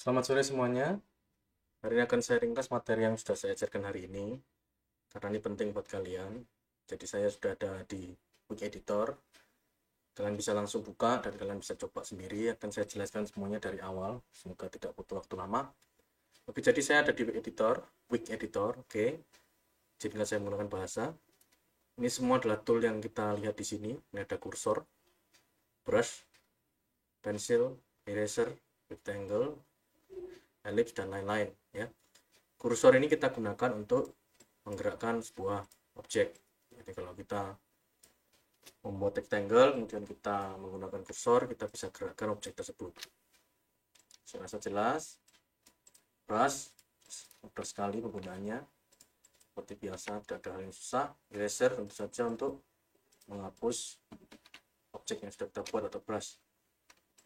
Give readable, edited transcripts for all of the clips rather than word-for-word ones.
Selamat sore semuanya. Hari ini akan saya ringkas materi yang sudah saya ajarkan hari ini, karena ini penting buat kalian. Jadi saya sudah ada di Quick Editor. Kalian bisa langsung buka dan kalian bisa coba sendiri. Akan saya jelaskan semuanya dari awal. Semoga tidak butuh waktu lama. Oke, jadi saya ada di Quick Editor. Oke, jadi saya menggunakan bahasa. Ini semua adalah tool yang kita lihat di sini. Ini ada kursor, brush, pensil, eraser, rectangle, ellipse, dan lain-lain. Ya, kursor ini kita gunakan untuk menggerakkan sebuah objek. Jadi kalau kita membuat rectangle, kemudian kita menggunakan kursor, kita bisa gerakkan objek tersebut. Saya rasa jelas. Brush, mudah sekali penggunaannya. Seperti biasa, tidak ada hal yang susah. Eraser tentu saja untuk menghapus objek yang sudah kita buat atau brush.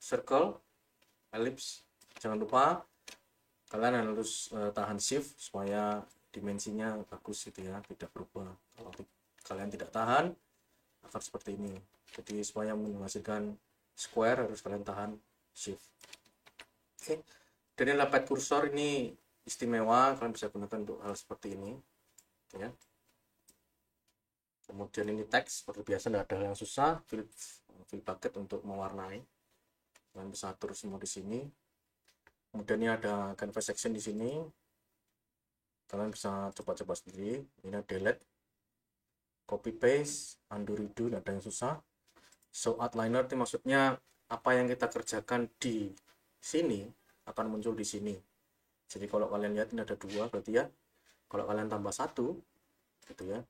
Circle, ellipse, jangan lupa kalian harus tahan shift supaya dimensinya bagus gitu ya, tidak berubah. Kalau kalian tidak tahan akan seperti ini. Jadi supaya menghasilkan square harus kalian tahan shift. Oke. Dan ini pad kursor ini istimewa, kalian bisa gunakan untuk hal seperti ini ya. Kemudian ini teks seperti biasa, tidak ada hal yang susah. Fill bucket untuk mewarnai, kalian bisa atur semua di sini. Kemudian ini ada canvas section di sini, kalian bisa coba-coba sendiri. Ini ada delete, copy paste, undo redo, tidak ada yang susah. Show outliner itu maksudnya apa yang kita kerjakan di sini akan muncul di sini. Jadi kalau kalian lihat ini ada dua, berarti ya kalau kalian tambah satu gitu ya,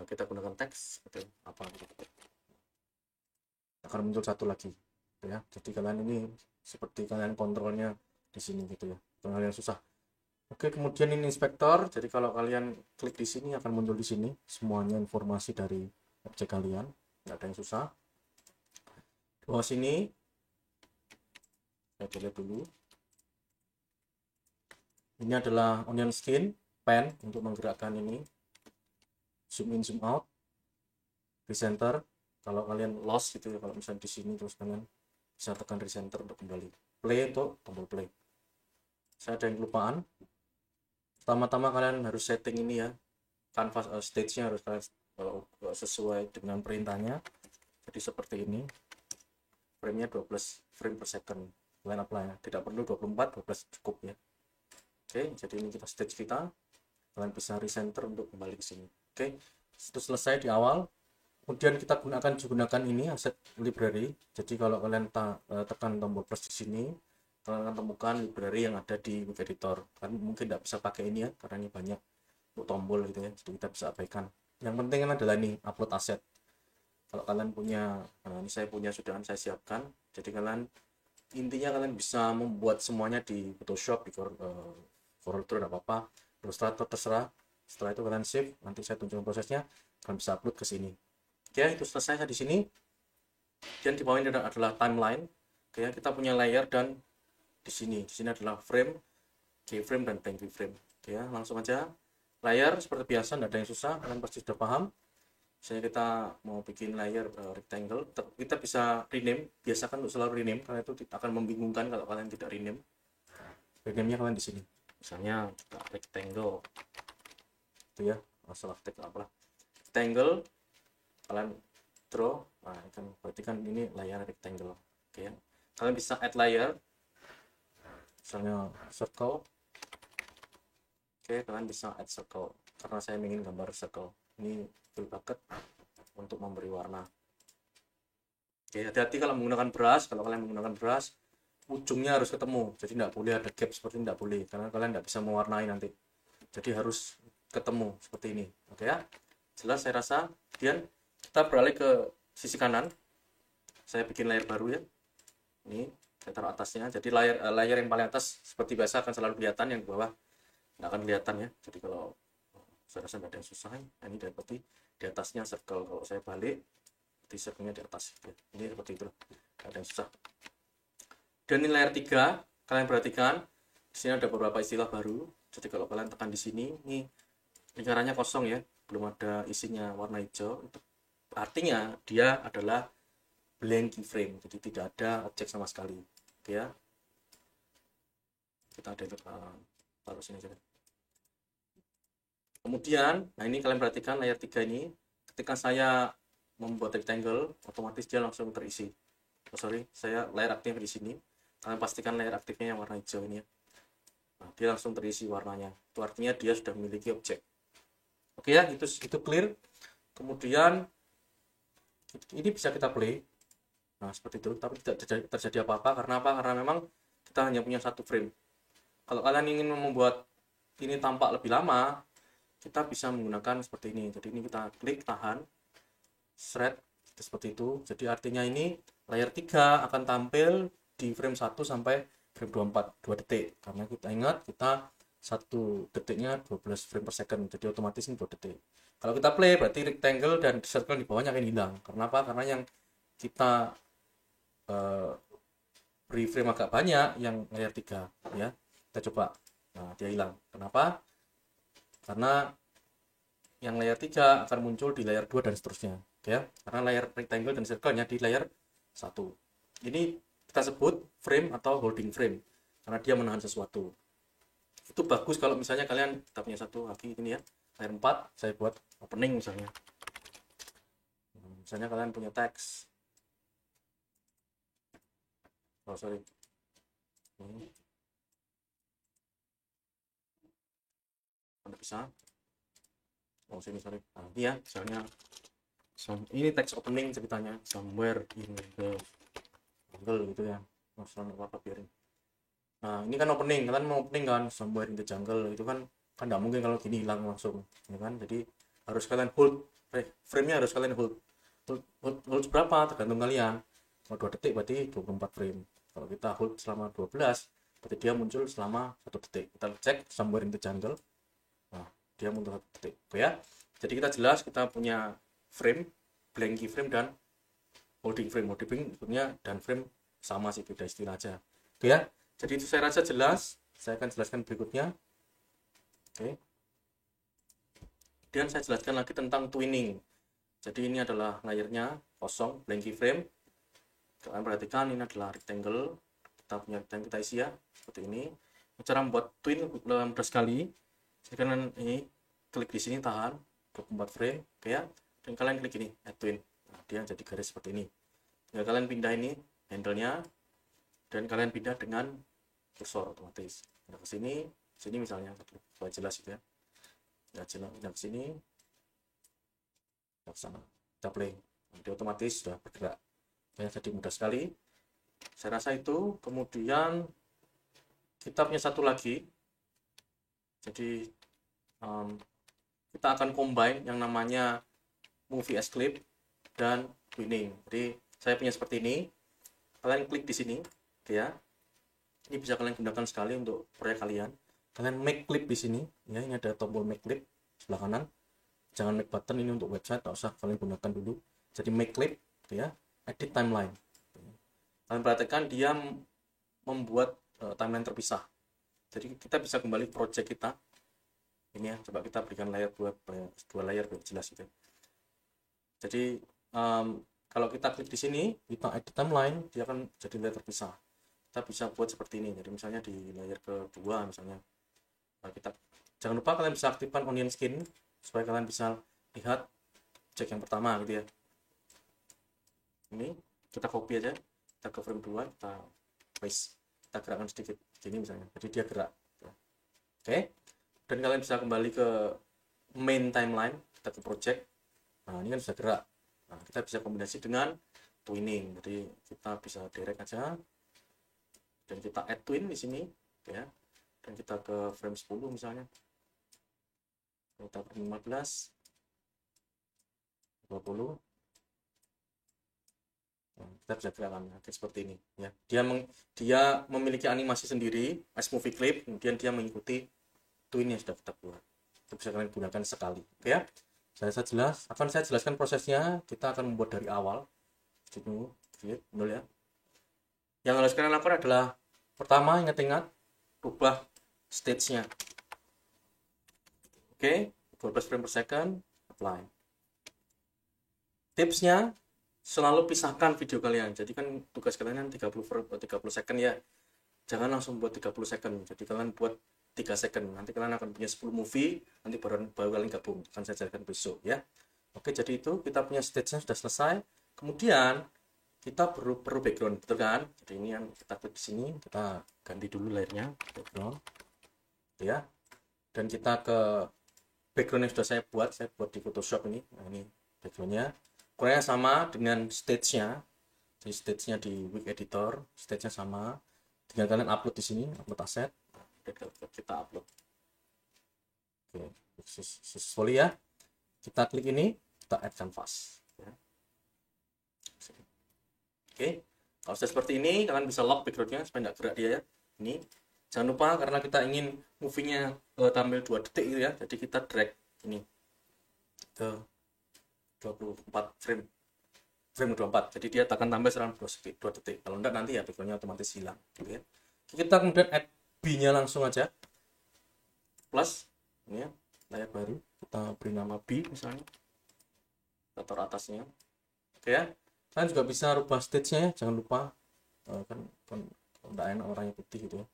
kita gunakan teks gitu, apa gitu, akan muncul satu lagi gitu ya. Jadi kalian ini seperti kalian kontrolnya di sini gitu ya, bukan hal yang susah. Oke, kemudian ini inspektor. Jadi kalau kalian klik di sini akan muncul di sini semuanya informasi dari objek kalian, nggak ada yang susah. Di bawah sini saya lihat dulu. Ini adalah onion skin pen untuk menggerakkan ini, zoom in zoom out, recenter. Kalau kalian lost gitu ya, kalau misalnya di sini terus kalian bisa tekan recenter untuk kembali. Play untuk tombol play. Saya ada yang kelupaan. Pertama-tama kalian harus setting ini ya, canvas stage-nya harus kalian sesuai dengan perintahnya. Jadi seperti ini, frame-nya 12 frame per second. Kalian apply ya, tidak perlu 24, 12 cukup ya. Oke, jadi ini kita stage kita. Kalian bisa recenter untuk kembali ke sini. Oke, itu selesai di awal. Kemudian kita gunakan ini asset library. Jadi kalau kalian tekan tombol plus di sini, kalian akan temukan library yang ada di Wiki Editor. Kan mungkin tidak bisa pakai ini ya, karena ini banyak untuk tombol gitu ya. Jadi kita bisa abaikan. Yang penting adalah ini upload aset. Kalau kalian punya, ini saya punya sudah saya siapkan. Jadi kalian intinya kalian bisa membuat semuanya di Photoshop, di Corel Draw, apa-apa, Illustrator terserah. Setelah itu kalian save, nanti saya tunjukkan prosesnya, kalian bisa upload ke sini. Oke, itu selesai di sini. Dan di bawah ini adalah timeline. Oke, kita punya layer dan di sini adalah frame, keyframe dan bank keyframe. Oke, langsung aja. Layer seperti biasa, tidak ada yang susah, kalian pasti sudah paham. Misalnya kita mau bikin layer rectangle, kita bisa rename. Biasakan untuk selalu rename, karena itu akan membingungkan kalau kalian tidak rename. Rename-nya kalian di sini. Misalnya kita rectangle, itu ya, masalah teks apalah. Rectangle, kalian draw, nah kan berarti kan ini layar rectangle. Oke ya, kalian bisa add layer, misalnya circle. Oke, kalian bisa add circle karena saya ingin gambar circle. Ini fill bucket untuk memberi warna. Oke, hati-hati kalau menggunakan brush. Kalau kalian menggunakan brush, ujungnya harus ketemu, jadi tidak boleh ada gap seperti ini, tidak boleh, karena kalian tidak bisa mewarnai nanti. Jadi harus ketemu seperti ini. Oke ya, jelas saya rasa. Kemudian kita beralih ke sisi kanan. Saya bikin layer baru ya. Ini saya taruh atasnya. Jadi layer yang paling atas seperti biasa akan selalu kelihatan, yang di bawah nggak akan kelihatan ya. Jadi kalau saya rasa nggak ada yang susah ya. Ini seperti di atasnya circle. Kalau saya balik, di circle-nya di atas. Ya. Ini seperti itu. Nggak ada yang susah. Dan ini layer 3, kalian perhatikan di sini ada beberapa istilah baru. Jadi kalau kalian tekan di sini, ini lingkarannya kosong ya, belum ada isinya warna hijau. Artinya dia adalah blank keyframe, jadi tidak ada objek sama sekali. Oke ya. kita taruh sini aja. Kemudian, nah ini kalian perhatikan layer 3 ini, ketika saya membuat rectangle, otomatis dia langsung terisi. Oh, sorry, saya layer aktif di sini. Kalian pastikan layer aktifnya yang warna hijau ini ya. Nah, dia langsung terisi warnanya. Itu artinya dia sudah memiliki objek. Oke ya, itu clear. Kemudian ini bisa kita play. Nah, seperti itu, tapi tidak terjadi apa-apa. Karena apa? Karena memang kita hanya punya satu frame. Kalau kalian ingin membuat ini tampak lebih lama, kita bisa menggunakan seperti ini. Jadi ini kita klik, tahan, shred, seperti itu. Jadi artinya ini layer 3 akan tampil di frame 1 sampai frame 24, 2 detik. Karena kita ingat, kita 1 detiknya 12 frame per second. Jadi otomatis ini 2 detik. Kalau kita play, berarti rectangle dan circle di bawahnya akan hilang. Karena apa? Karena yang kita beri frame agak banyak, yang layer 3 ya. Kita coba. Nah, dia hilang. Kenapa? Karena yang layer 3 akan muncul di layer 2 dan seterusnya ya, karena layer rectangle dan circle-nya di layer 1. Ini kita sebut frame atau holding frame karena dia menahan sesuatu. Itu bagus kalau misalnya kalian kita punya satu lagi ini ya, layer 4 saya buat opening misalnya. Misalnya kalian punya teks, oh sorry, Anda bisa, oh sini sorry, nah, ini ya misalnya ini teks opening ceritanya somewhere in the jungle gitu ya, apa biarin. Nah ini kan opening, kalian mau opening kan somewhere in the jungle, itu kan nggak mungkin kalau gini hilang langsung ya kan. Jadi harus kalian hold, frame-nya harus kalian hold berapa tergantung kalian. Kalau 2 detik berarti 24 frame. Kalau kita hold selama 12 berarti dia muncul selama 1 detik. Kita cek somewhere in the jungle, nah dia muncul 1 detik. Oke ya, jadi kita jelas kita punya frame, blank frame dan holding frame. Holding frame sebetulnya dan frame sama sih, beda istilah aja. Oke ya, jadi itu saya rasa jelas. Saya akan jelaskan berikutnya. Oke, dan saya jelaskan lagi tentang twinning. Jadi ini adalah layernya kosong, blank frame. Kalian perhatikan ini adalah rectangle, kita punya rectangle, kita isi ya seperti ini. Cara membuat twin mudah sekali. Jadi kalian ini klik di sini, tahan 24 frame, oke ya, dan kalian klik ini add twin. Nah, dia jadi garis seperti ini. Tinggal kalian pindah ini handle-nya dan kalian pindah dengan kursor otomatis. Nah, ke sini misalnya supaya jelas gitu ya. Ya jelas, pindah ke sini, ke sana, kita play. Nanti otomatis sudah bergerak. Ya, jadi mudah sekali. Saya rasa itu. Kemudian kita punya satu lagi. Jadi kita akan combine yang namanya movie as clip dan twinning. Jadi saya punya seperti ini. Kalian klik di sini, ya. Ini bisa kalian gunakan sekali untuk proyek kalian. Kalian make clip di sini, ya. Ini ada tombol make clip sebelah kanan. Jangan make button, ini untuk website, tak usah kalian gunakan dulu. Jadi make clip, ya. Edit timeline. Kalian perhatikan dia membuat timeline terpisah. Jadi kita bisa kembali ke project kita. Ini ya, coba kita berikan layer dua layer biar jelas gitu. Jadi kalau kita klik di sini, kita edit timeline, dia akan jadi layer terpisah. Kita bisa buat seperti ini. Jadi misalnya di layer kedua misalnya, kita jangan lupa kalian bisa aktifkan onion skin supaya kalian bisa lihat objek yang pertama gitu ya. Ini kita copy aja, kita ke frame 2, kita paste, kita gerakkan sedikit gini misalnya, jadi dia gerak. Oke, dan kalian bisa kembali ke main timeline, kita ke project. Nah ini kan bisa gerak. Nah kita bisa kombinasi dengan twinning, jadi kita bisa direct aja dan kita add twin di sini ya, dan kita ke frame 10 misalnya, kita ke 15, 20. Kita bisa gerakan seperti ini ya. Dia memiliki animasi sendiri as movie clip, kemudian dia mengikuti twin yang sudah kita buat. Itu bisa kalian gunakan sekali. Oke ya, saya jelas. Akan saya jelaskan prosesnya. Kita akan membuat dari awal. Dulu ya. Yang harus kalian lakukan adalah pertama, ingat-ingat rubah stage-nya. Oke, 12 frame per second, apply. Tipsnya, selalu pisahkan video kalian. Jadi kan tugas kalian kan 30 second ya. jangan langsung buat 30 second, jadi kalian buat 3 second, nanti kalian akan punya 10 movie, nanti baru kalian gabung, akan saya jelaskan besok ya. Oke, jadi itu kita punya stage-nya sudah selesai. Kemudian kita perlu background, betul kan? Jadi ini yang kita klik di sini, kita ganti dulu layarnya background ya, dan kita ke background yang sudah saya buat di Photoshop ini. Nah, ini backgroundnya kurangnya sama dengan stage-nya. Jadi stage-nya di Wig Editor, stage-nya sama. Tinggal kalian upload di sini, upload aset. Kita upload. Oke, successfully ya. Kita klik ini, kita add canvas. Ya. Oke, kalau sudah seperti ini, kalian bisa lock background-nya supaya nggak gerak dia ya. Ini jangan lupa karena kita ingin movie-nya tampil 2 detik gitu ya. Jadi kita drag ini ke 24 frame 24, jadi dia akan tambah selang 2 detik. Kalau enggak nanti ya backgroundnya otomatis hilang gitu ya. Kita kemudian add B-nya langsung aja, plus ini ya, layar baru, kita beri nama B misalnya, kita taruh atasnya. Oke ya, kalian juga bisa rubah stage-nya ya, jangan lupa kan enggak enak warnanya putih gitu ya.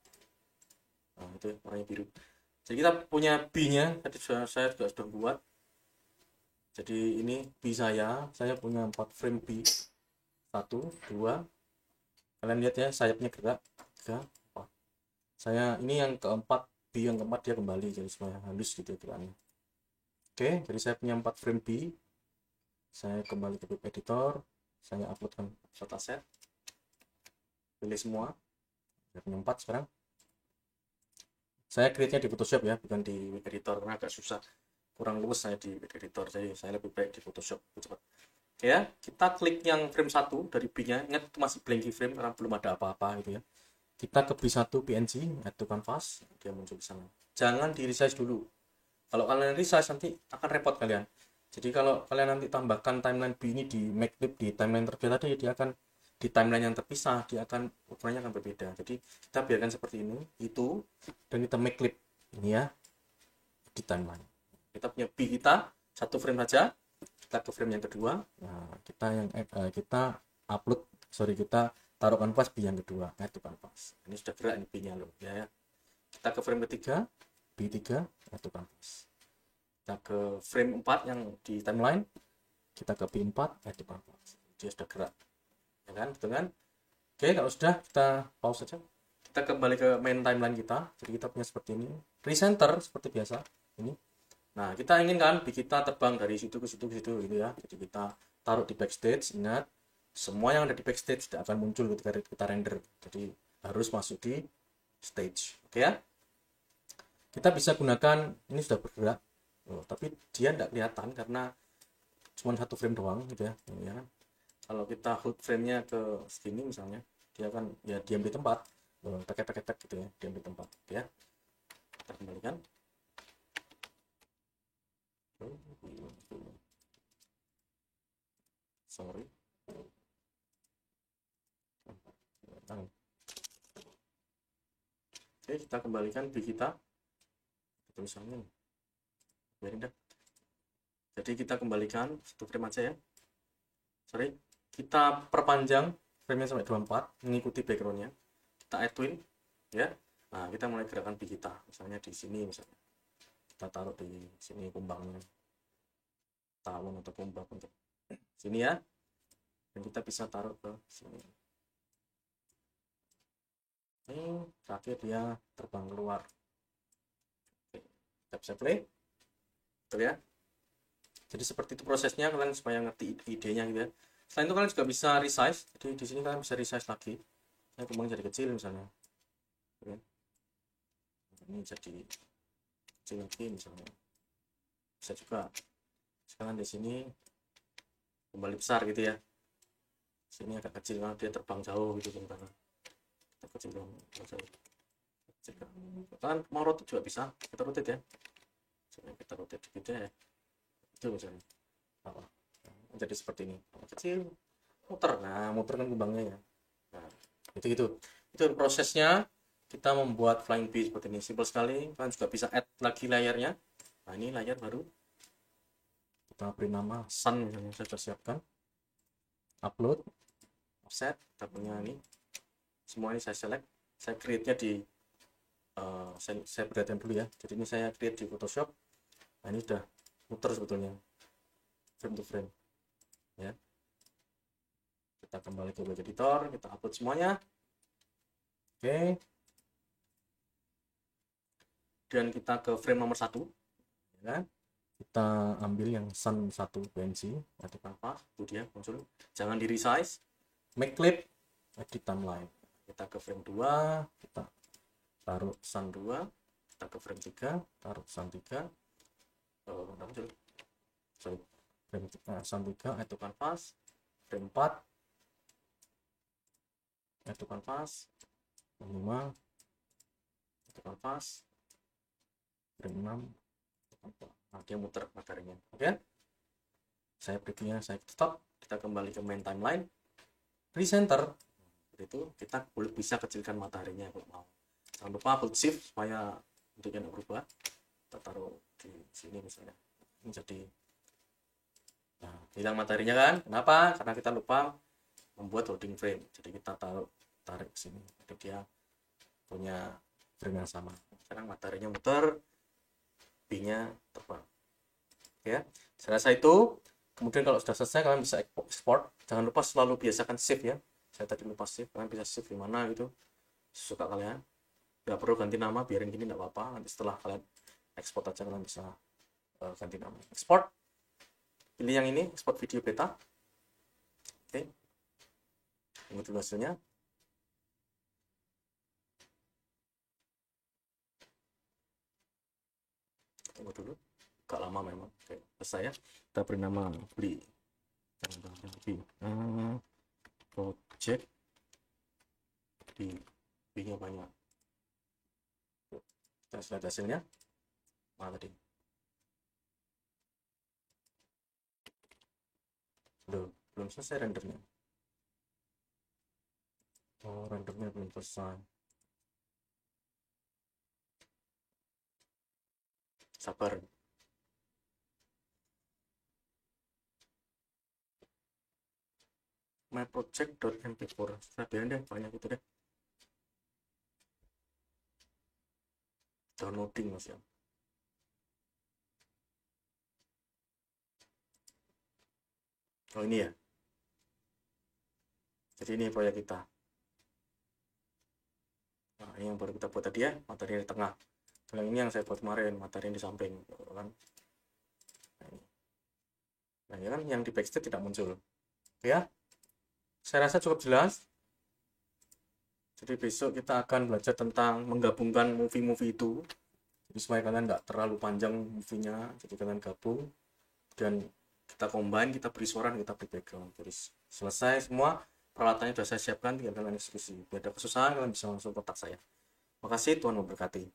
Nah itu ya, warnanya biru. Jadi kita punya B-nya, tadi saya juga sudah buat. Jadi ini B saya punya 4 frame B, 1, 2, kalian lihat ya sayapnya gerak, 3, 4. Saya ini yang keempat, B yang keempat dia kembali, jadi supaya halus gitu geraknya. Oke, jadi saya punya 4 frame B, saya kembali ke Wig Editor, saya uploadkan shot asset, pilih semua, saya punya 4 sekarang. Saya create-nya di Photoshop ya, bukan di Wig Editor karena agak susah, kurang luwes saya di Wig Editor, jadi saya lebih baik di Photoshop, cepat. Oke ya, kita klik yang frame 1 dari B-nya, ingat itu masih blank frame karena belum ada apa-apa gitu ya. Kita ke B1 PNG, add to canvas, dia muncul di sana. Jangan di resize dulu. Kalau kalian resize nanti akan repot kalian. Jadi kalau kalian nanti tambahkan timeline B ini di make clip di timeline terpisah tadi, dia akan di timeline yang terpisah, dia akan ukurannya akan berbeda. Jadi kita biarkan seperti ini, itu, dan kita make clip ini ya di timeline. Kita punya B kita 1 frame saja, kita ke frame yang kedua. Nah, kita upload, kita taruh kanvas B yang kedua, add to canvas. Ini sudah gerak ini B-nya loh ya. Kita ke frame ketiga, B3, add to canvas. Kita ke frame 4 yang di timeline, kita ke B4, add to canvas. Dia sudah gerak. Ya kan? Betul kan? Oke, kalau sudah kita pause saja. Kita kembali ke main timeline kita. Jadi kita punya seperti ini. Recenter seperti biasa. Ini. Nah, kita inginkan B kita terbang dari situ ke situ gitu ya. Jadi kita taruh di backstage. Ingat, semua yang ada di backstage tidak akan muncul ketika kita render. Jadi harus masuk di stage. Oke ya? Kita bisa gunakan, ini sudah bergerak. Tapi dia tidak kelihatan karena cuma 1 frame doang gitu ya. Kalau kita hold frame-nya ke segini misalnya, dia akan ya diam di tempat. Tek gitu ya, diam di tempat ya. Kita kembalikan. Sorry. Oke, kita kembalikan B kita. Tulisannya biarin dah. Jadi kita kembalikan 1 frame aja ya. Sorry, kita perpanjang frame-nya sampai 24, mengikuti background-nya. Kita add twin ya. Nah, kita mulai gerakan B kita. Misalnya di sini misalnya. Kita taruh di sini kumbangnya. Tawon atau kumbang untuk sini ya. Dan kita bisa taruh ke sini. Ini terakhir dia terbang keluar. Oke, kita bisa play. Betul ya. Jadi seperti itu prosesnya, kalian supaya ngerti idenya gitu ya. Selain itu kalian juga bisa resize. Jadi di sini kalian bisa resize lagi. Saya kumbang jadi kecil misalnya. Oke. Ini jadi kecil lagi misalnya. Bisa juga. Sekarang di sini kembali besar gitu ya. Sini agak kecil karena dia terbang jauh gitu sementara. Kecil dong. Kalian mau rotate juga bisa. Kita rotate ya. Kita rotate dikit ya. Itu misalnya. Apa? Jadi seperti ini. Kecil. Muter. Nah, muter kan kumbangnya ya. Nah, itu prosesnya. Kita membuat flying bee seperti ini. Simpel sekali. Kalian juga bisa add lagi layarnya. Nah, ini layar baru. Kita beri nama sun yang saya sudah siapkan. Upload. Offset. Kita punya ini. Semua ini saya select. saya create-nya di saya perhatikan dulu ya. Jadi ini saya create di Photoshop. Nah ini udah muter sebetulnya frame to frame ya. Kita kembali ke web editor, kita upload semuanya. Oke, dan kita ke frame nomor 1 ya. Kita ambil yang sun 1 PNG atau apa, itu dia muncul. Jangan di resize, make clip, edit timeline. Kita ke frame 2, kita taruh sun 2, kita ke frame 3, taruh sun 3. Muncul. Sorry, frame sun 3, add to canvas, frame 4, add to canvas, frame 5, add to canvas, frame 6. Nah, dia muter materinya. Oke, saya previewnya saya stop, kita kembali ke main timeline, recenter. Itu kita bisa kecilkan materinya kalau mau. Jangan lupa hold shift supaya bentuknya tidak berubah. Kita taruh di sini misalnya, ini jadi hilang materinya kan. Kenapa? Karena kita lupa membuat loading frame. Jadi kita tarik sini, jadi dia punya frame yang sama. Sekarang materinya muter, B-nya terbang. Ya, saya rasa itu. Kemudian kalau sudah selesai kalian bisa export. Jangan lupa selalu biasakan save ya. Saya tadi lupa save, kalian bisa save di mana gitu suka kalian. Nggak perlu ganti nama, biarin gini nggak apa-apa. Nanti setelah kalian export aja kalian bisa ganti nama. Export, pilih yang ini, export video beta. Oke, tunggu dulu hasilnya. Tunggu dulu, gak lama memang. Oke, selesai ya. Kita beri nama beli project di B-nya banyak. Kita lihat hasilnya. Mana tadi? Belum selesai rendernya. Oh, rendernya belum selesai. Sabar. My project.mp4. Sudah biarin deh, banyak itu deh. Downloading mas ya. Oh ini ya. Jadi ini proyek kita. Nah, ini yang baru kita buat tadi ya, materi di tengah. Kalau ini yang saya buat kemarin, materi di samping, kan? Nah, ini kan yang di backstage tidak muncul. Ya, saya rasa cukup jelas. Jadi besok kita akan belajar tentang menggabungkan movie-movie itu. Jadi supaya kalian nggak terlalu panjang movie-nya, jadi kalian gabung dan kita combine, kita beri suara, kita beri background. Jadi selesai semua, peralatannya sudah saya siapkan, tinggal kalian eksekusi. Bila ada kesusahan kalian bisa langsung kontak saya. Makasih, Tuhan memberkati.